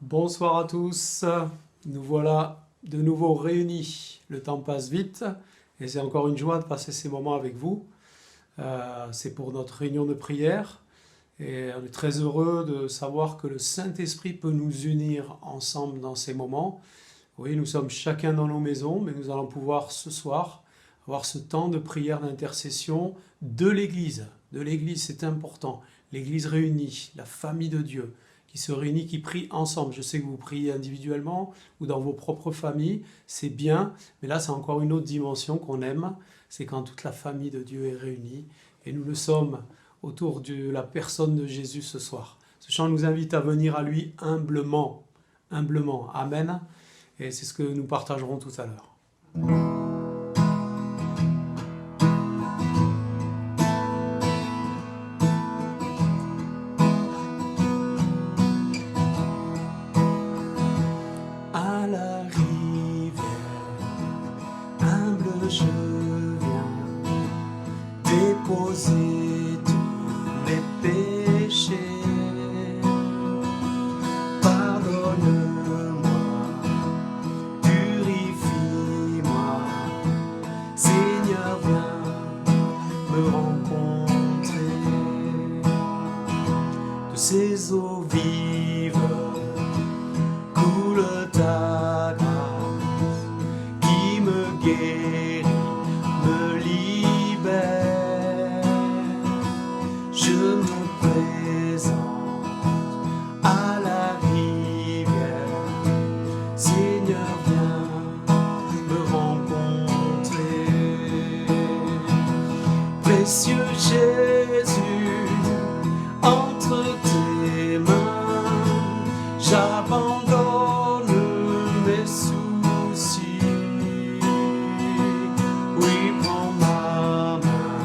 Bonsoir à tous, nous voilà de nouveau réunis. Le temps passe vite et c'est encore une joie de passer ces moments avec vous. C'est pour notre réunion de prière et on est très heureux de savoir que le Saint-Esprit peut nous unir ensemble dans ces moments. Oui, nous sommes chacun dans nos maisons, mais nous allons pouvoir ce soir avoir ce temps de prière d'intercession de l'Église. De l'Église, c'est important. L'Église réunie, la famille de Dieu qui se réunit, qui prie ensemble. Je sais que vous priez individuellement ou dans vos propres familles, c'est bien, mais là c'est encore une autre dimension qu'on aime, c'est quand toute la famille de Dieu est réunie, et nous le sommes autour de la personne de Jésus ce soir. Ce chant nous invite à venir à lui humblement, humblement. Amen. Et c'est ce que nous partagerons tout à l'heure. À la rivière, humble je viens déposer tous mes péchés. Pardonne-moi, purifie-moi, Seigneur, viens me rencontrer. De ces eaux vives coule ta grâce qui me guérit, me libère. Je me présente à la rivière, Seigneur, viens me rencontrer. Précieux Jésus, entre tes mains, j'abandonne mes soucis. Oui, prends ma main,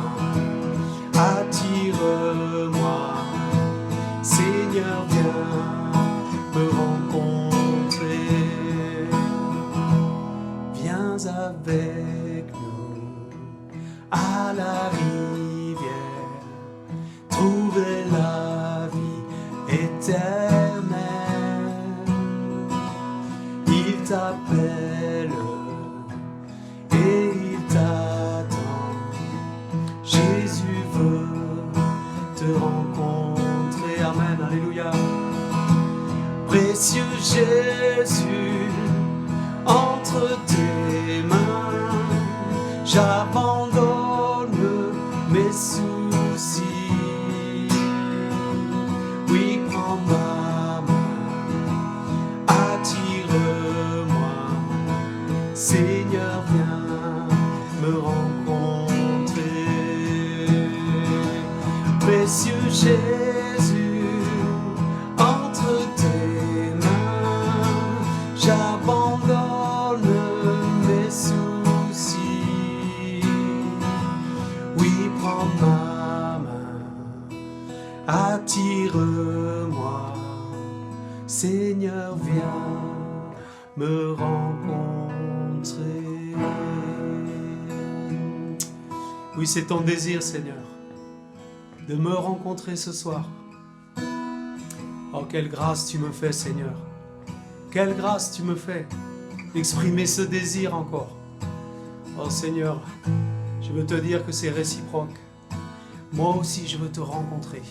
attire-moi, Seigneur, viens me rencontrer. Viens avec nous à la rivière, trouver la vie éternelle. Il t'appelle et il t'attend. Jésus veut te rencontrer. Amen, alléluia. Précieux Jésus, entre tes mains, j'abandonne mes soucis. Oui, prends ma main, attire-moi, Seigneur, viens me rencontrer. Précieux Jésus, entre tes mains, j'abandonne mes soucis. Oui, prends ma main, attire-moi, Seigneur, viens me rencontrer. Oui, c'est ton désir, Seigneur, de me rencontrer ce soir. Oh, quelle grâce tu me fais, Seigneur. Quelle grâce tu me fais d'exprimer ce désir encore. Oh Seigneur, je veux te dire que c'est réciproque. Moi aussi, je veux te rencontrer.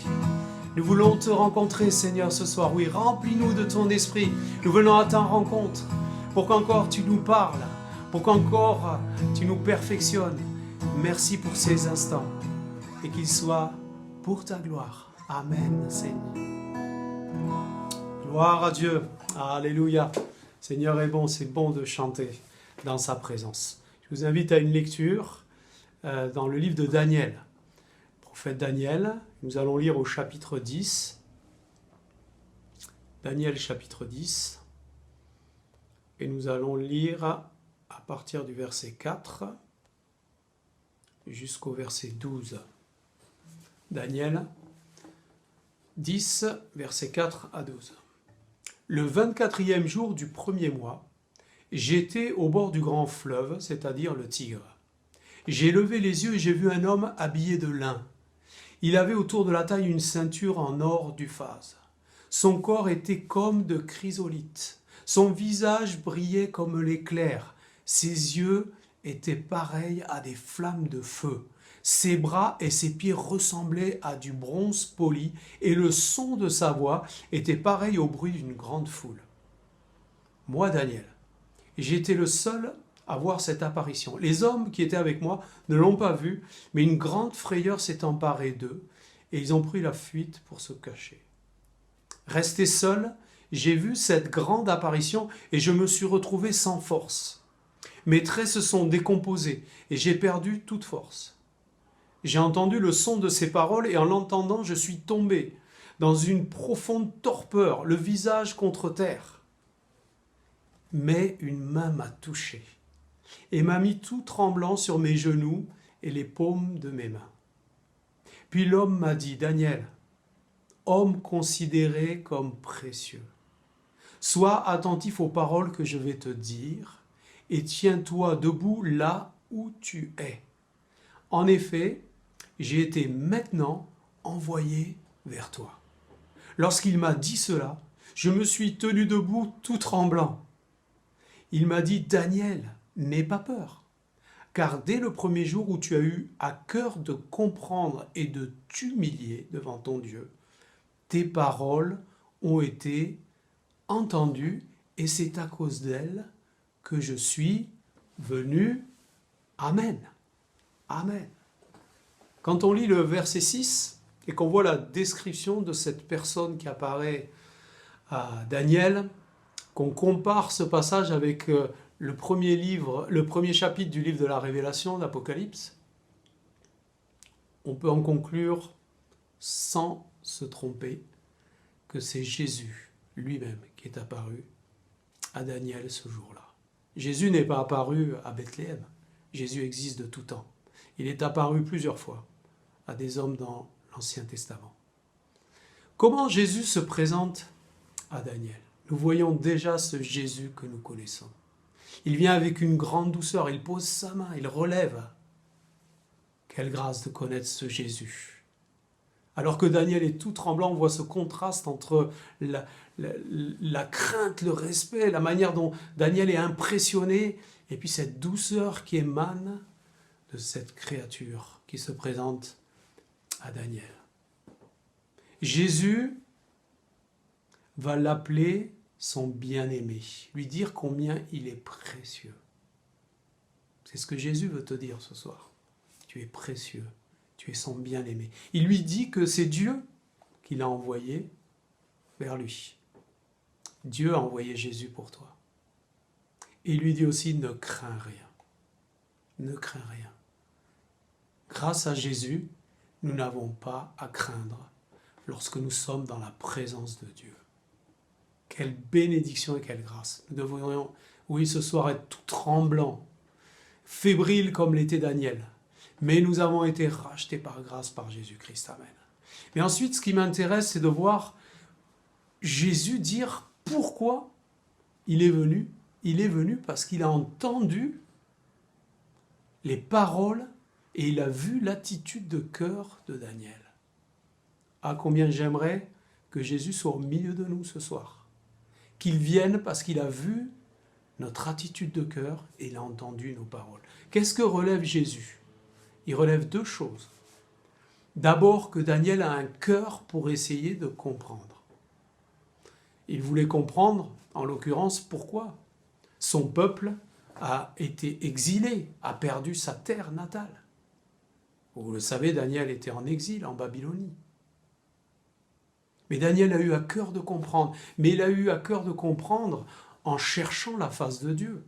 Nous voulons te rencontrer, Seigneur, ce soir. Oui, remplis-nous de ton esprit. Nous venons à ta rencontre pour qu'encore tu nous parles, pour qu'encore tu nous perfectionnes. Merci pour ces instants et qu'ils soient pour ta gloire. Amen, Seigneur. Gloire à Dieu. Alléluia. Seigneur est bon, c'est bon de chanter dans sa présence. Je vous invite à une lecture dans le livre de Daniel. Prophète Daniel, nous allons lire au chapitre 10. Daniel chapitre 10. Et nous allons lire à partir du verset 4 jusqu'au verset 12. Daniel 10, versets 4 à 12. Le 24e jour du premier mois, j'étais au bord du grand fleuve, c'est-à-dire le Tigre. J'ai levé les yeux et j'ai vu un homme habillé de lin. Il avait autour de la taille une ceinture en or d'Uphaz. Son corps était comme de chrysolite. Son visage brillait comme l'éclair. Ses yeux étaient pareils à des flammes de feu. Ses bras et ses pieds ressemblaient à du bronze poli, et le son de sa voix était pareil au bruit d'une grande foule. Moi, Daniel, j'étais le seul à voir cette apparition. Les hommes qui étaient avec moi ne l'ont pas vue, mais une grande frayeur s'est emparée d'eux, et ils ont pris la fuite pour se cacher. Resté seul, j'ai vu cette grande apparition et je me suis retrouvé sans force. Mes traits se sont décomposés et j'ai perdu toute force. J'ai entendu le son de ses paroles et en l'entendant, je suis tombé dans une profonde torpeur, le visage contre terre. Mais une main m'a touché et m'a mis tout tremblant sur mes genoux et les paumes de mes mains. Puis l'homme m'a dit, Daniel, homme considéré comme précieux, sois attentif aux paroles que je vais te dire et tiens-toi debout là où tu es. En effet, j'ai été maintenant envoyé vers toi. Lorsqu'il m'a dit cela, je me suis tenu debout tout tremblant. Il m'a dit, Daniel, n'aie pas peur, car dès le premier jour où tu as eu à cœur de comprendre et de t'humilier devant ton Dieu, tes paroles ont été entendues et c'est à cause d'elles que je suis venu. Amen. Amen. Quand on lit le verset 6 et qu'on voit la description de cette personne qui apparaît à Daniel, qu'on compare ce passage avec le premier chapitre du livre de la Révélation, l'Apocalypse, on peut en conclure sans se tromper que c'est Jésus lui-même qui est apparu à Daniel ce jour-là. Jésus n'est pas apparu à Bethléem. Jésus existe de tout temps. Il est apparu plusieurs fois à des hommes dans l'Ancien Testament. Comment Jésus se présente à Daniel? Nous voyons déjà ce Jésus que nous connaissons. Il vient avec une grande douceur, il pose sa main, il relève. Quelle grâce de connaître ce Jésus. Alors que Daniel est tout tremblant, on voit ce contraste entre la crainte, le respect, la manière dont Daniel est impressionné, et puis cette douceur qui émane de cette créature qui se présente à Daniel. Jésus va l'appeler son bien-aimé, lui dire combien il est précieux. C'est ce que Jésus veut te dire ce soir. Tu es précieux, tu es son bien-aimé. Il lui dit que c'est Dieu qui l'a envoyé vers lui. Dieu a envoyé Jésus pour toi. Et il lui dit aussi, ne crains rien. Ne crains rien. Grâce à Jésus, nous n'avons pas à craindre lorsque nous sommes dans la présence de Dieu. Quelle bénédiction et quelle grâce. Nous devrions, oui, ce soir être tout tremblant, fébrile comme l'était Daniel. Mais nous avons été rachetés par grâce par Jésus-Christ. Amen. Mais ensuite, ce qui m'intéresse, c'est de voir Jésus dire pourquoi il est venu. Il est venu parce qu'il a entendu les paroles et il a vu l'attitude de cœur de Daniel. Ah, combien j'aimerais que Jésus soit au milieu de nous ce soir. Qu'il vienne parce qu'il a vu notre attitude de cœur et il a entendu nos paroles. Qu'est-ce que relève Jésus? Il relève deux choses. D'abord que Daniel a un cœur pour essayer de comprendre. Il voulait comprendre, en l'occurrence, pourquoi son peuple a été exilé, a perdu sa terre natale. Vous le savez, Daniel était en exil en Babylonie. Mais Daniel a eu à cœur de comprendre. Mais il a eu à cœur de comprendre en cherchant la face de Dieu.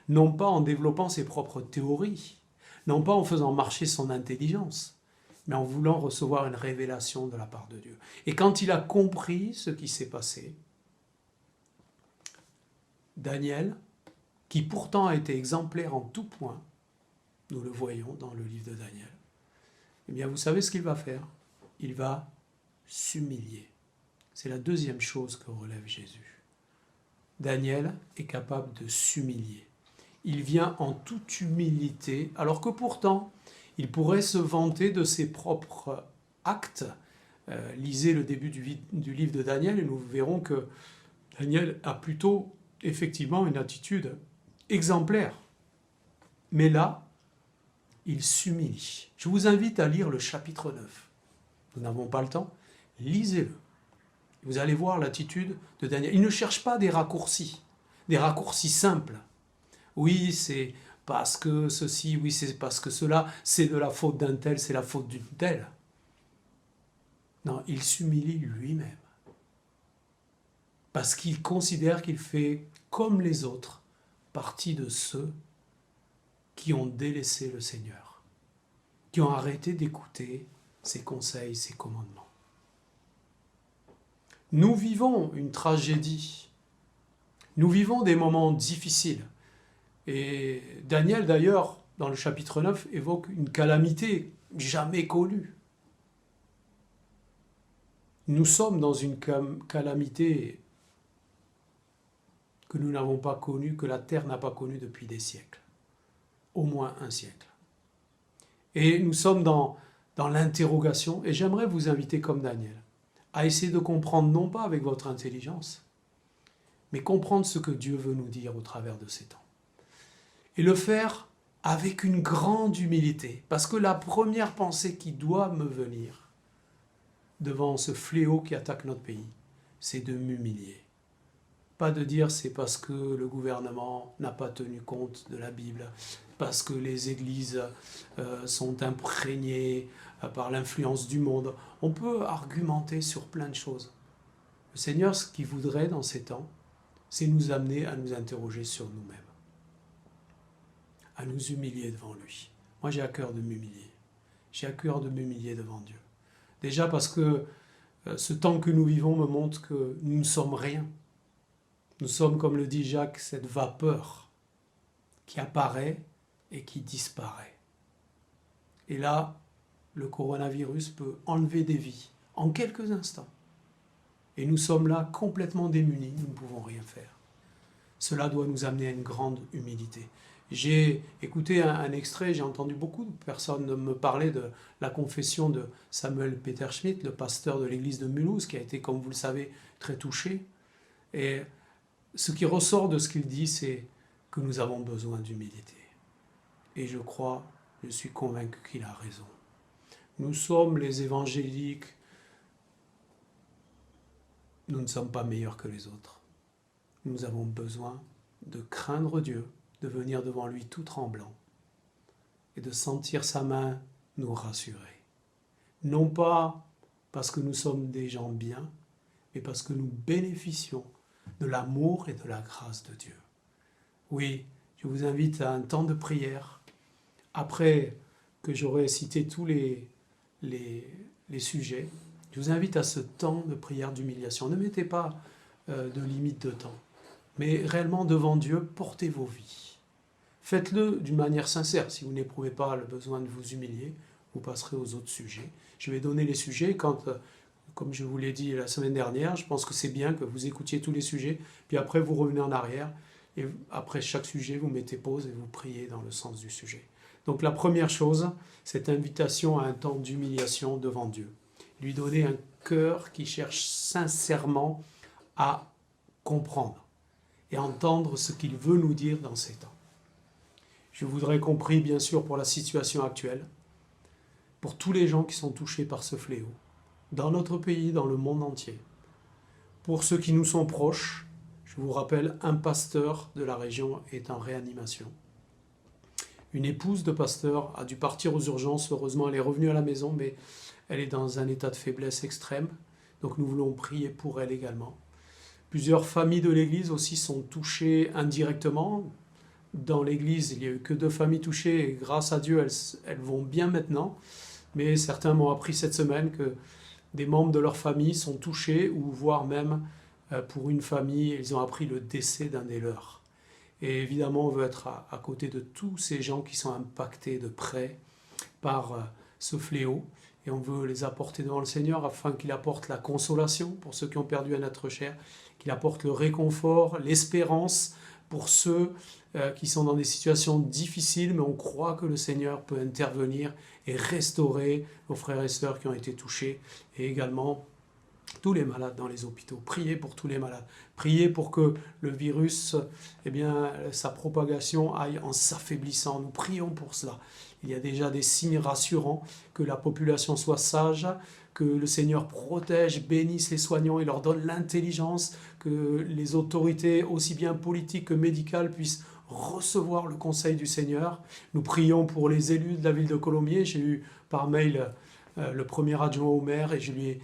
Non pas en développant ses propres théories, non pas en faisant marcher son intelligence, mais en voulant recevoir une révélation de la part de Dieu. Et quand il a compris ce qui s'est passé, Daniel, qui pourtant a été exemplaire en tout point, nous le voyons dans le livre de Daniel, eh bien vous savez ce qu'il va faire? Il va s'humilier. C'est la deuxième chose que relève Jésus. Daniel est capable de s'humilier. Il vient en toute humilité, alors que pourtant, il pourrait se vanter de ses propres actes, lisez le début du livre de Daniel et nous verrons que Daniel a plutôt effectivement une attitude exemplaire. Mais là, il s'humilie. Je vous invite à lire le chapitre 9. Nous n'avons pas le temps. Lisez-le. Vous allez voir l'attitude de Daniel. Il ne cherche pas des raccourcis simples. Oui, c'est parce que ceci, oui, c'est parce que cela, c'est de la faute d'un tel, c'est la faute d'une telle. Non, il s'humilie lui-même. Parce qu'il considère qu'il fait, comme les autres, partie de ceux qui ont délaissé le Seigneur, qui ont arrêté d'écouter ses conseils, ses commandements. Nous vivons une tragédie. Nous vivons des moments difficiles. Et Daniel, d'ailleurs, dans le chapitre 9, évoque une calamité jamais connue. Nous sommes dans une calamité que nous n'avons pas connue, que la terre n'a pas connue depuis des siècles. Au moins un siècle. Et nous sommes dans l'interrogation, et j'aimerais vous inviter comme Daniel, à essayer de comprendre, non pas avec votre intelligence, mais comprendre ce que Dieu veut nous dire au travers de ces temps. Et le faire avec une grande humilité, parce que la première pensée qui doit me venir devant ce fléau qui attaque notre pays, c'est de m'humilier. Pas de dire c'est parce que le gouvernement n'a pas tenu compte de la Bible, parce que les églises sont imprégnées par l'influence du monde. On peut argumenter sur plein de choses. Le Seigneur, ce qu'il voudrait dans ces temps, c'est nous amener à nous interroger sur nous-mêmes, à nous humilier devant lui. Moi, j'ai à cœur de m'humilier. J'ai à cœur de m'humilier devant Dieu. Déjà parce que ce temps que nous vivons me montre que nous ne sommes rien. Nous sommes, comme le dit Jacques, cette vapeur qui apparaît et qui disparaît. Et là, le coronavirus peut enlever des vies en quelques instants. Et nous sommes là complètement démunis, nous ne pouvons rien faire. Cela doit nous amener à une grande humilité. J'ai écouté un extrait, j'ai entendu beaucoup de personnes me parler de la confession de Samuel Peter Schmidt, le pasteur de l'église de Mulhouse, qui a été, comme vous le savez, très touché. Et ce qui ressort de ce qu'il dit, c'est que nous avons besoin d'humilité. Et je suis convaincu qu'il a raison. Nous sommes les évangéliques, nous ne sommes pas meilleurs que les autres. Nous avons besoin de craindre Dieu, de venir devant lui tout tremblant et de sentir sa main nous rassurer. Non pas parce que nous sommes des gens bien, mais parce que nous bénéficions de l'amour et de la grâce de Dieu. Oui, je vous invite à un temps de prière. Après que j'aurai cité tous les sujets, je vous invite à ce temps de prière d'humiliation. Ne mettez pas de limite de temps, mais réellement devant Dieu, portez vos vies. Faites-le d'une manière sincère. Si vous n'éprouvez pas le besoin de vous humilier, vous passerez aux autres sujets. Je vais donner les sujets quand, comme je vous l'ai dit la semaine dernière, je pense que c'est bien que vous écoutiez tous les sujets, puis après vous revenez en arrière, et après chaque sujet, vous mettez pause et vous priez dans le sens du sujet. Donc la première chose, cette invitation à un temps d'humiliation devant Dieu. Lui donner un cœur qui cherche sincèrement à comprendre et entendre ce qu'il veut nous dire dans ces temps. Je voudrais compris, bien sûr, pour la situation actuelle, pour tous les gens qui sont touchés par ce fléau, dans notre pays, dans le monde entier. Pour ceux qui nous sont proches, je vous rappelle, un pasteur de la région est en réanimation. Une épouse de pasteur a dû partir aux urgences. Heureusement, elle est revenue à la maison, mais elle est dans un état de faiblesse extrême. Donc nous voulons prier pour elle également. Plusieurs familles de l'Église aussi sont touchées indirectement. Dans l'Église, il n'y a eu que 2 familles touchées et grâce à Dieu, elles vont bien maintenant. Mais certains m'ont appris cette semaine que des membres de leur famille sont touchés ou voire même pour une famille, ils ont appris le décès d'un des leurs. Et évidemment, on veut être à côté de tous ces gens qui sont impactés de près par ce fléau. Et on veut les apporter devant le Seigneur afin qu'il apporte la consolation pour ceux qui ont perdu un être cher, qu'il apporte le réconfort, l'espérance pour ceux qui sont dans des situations difficiles, mais on croit que le Seigneur peut intervenir et restaurer nos frères et sœurs qui ont été touchés, et également tous les malades dans les hôpitaux. Priez pour tous les malades. Priez pour que le virus, sa propagation aille en s'affaiblissant. Nous prions pour cela. Il y a déjà des signes rassurants, que la population soit sage, que le Seigneur protège, bénisse les soignants et leur donne l'intelligence, que les autorités, aussi bien politiques que médicales, puissent recevoir le conseil du Seigneur. Nous prions pour les élus de la ville de Colomiers. J'ai eu par mail le premier adjoint au maire et je l'ai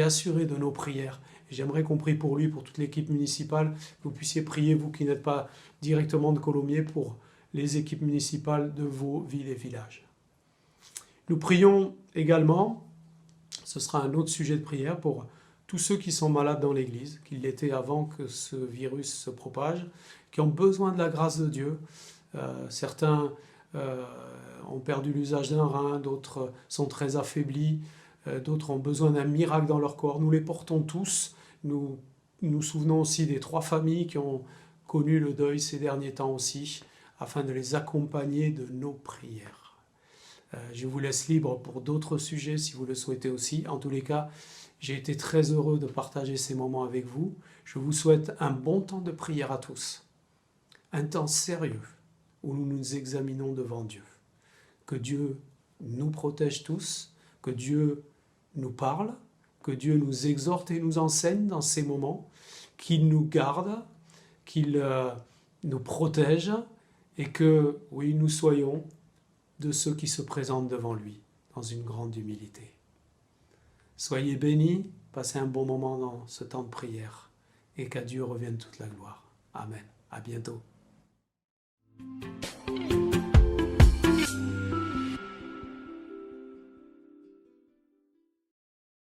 assuré de nos prières. J'aimerais qu'on prie pour lui, pour toute l'équipe municipale, que vous puissiez prier, vous qui n'êtes pas directement de Colomiers, pour les équipes municipales de vos villes et villages. Nous prions également, ce sera un autre sujet de prière, pour tous ceux qui sont malades dans l'Église, qui l'étaient avant que ce virus se propage, qui ont besoin de la grâce de Dieu. Certains ont perdu l'usage d'un rein, d'autres sont très affaiblis, d'autres ont besoin d'un miracle dans leur corps. Nous les portons tous. Nous nous souvenons aussi des 3 familles qui ont connu le deuil ces derniers temps aussi, afin de les accompagner de nos prières. Je vous laisse libre pour d'autres sujets si vous le souhaitez aussi. En tous les cas, j'ai été très heureux de partager ces moments avec vous. Je vous souhaite un bon temps de prière à tous. Un temps sérieux où nous nous examinons devant Dieu. Que Dieu nous protège tous, que Dieu nous parle, que Dieu nous exhorte et nous enseigne dans ces moments, qu'il nous garde, qu'il nous protège et que, oui, nous soyons de ceux qui se présentent devant lui dans une grande humilité. Soyez bénis, passez un bon moment dans ce temps de prière et qu'à Dieu revienne toute la gloire. Amen. À bientôt.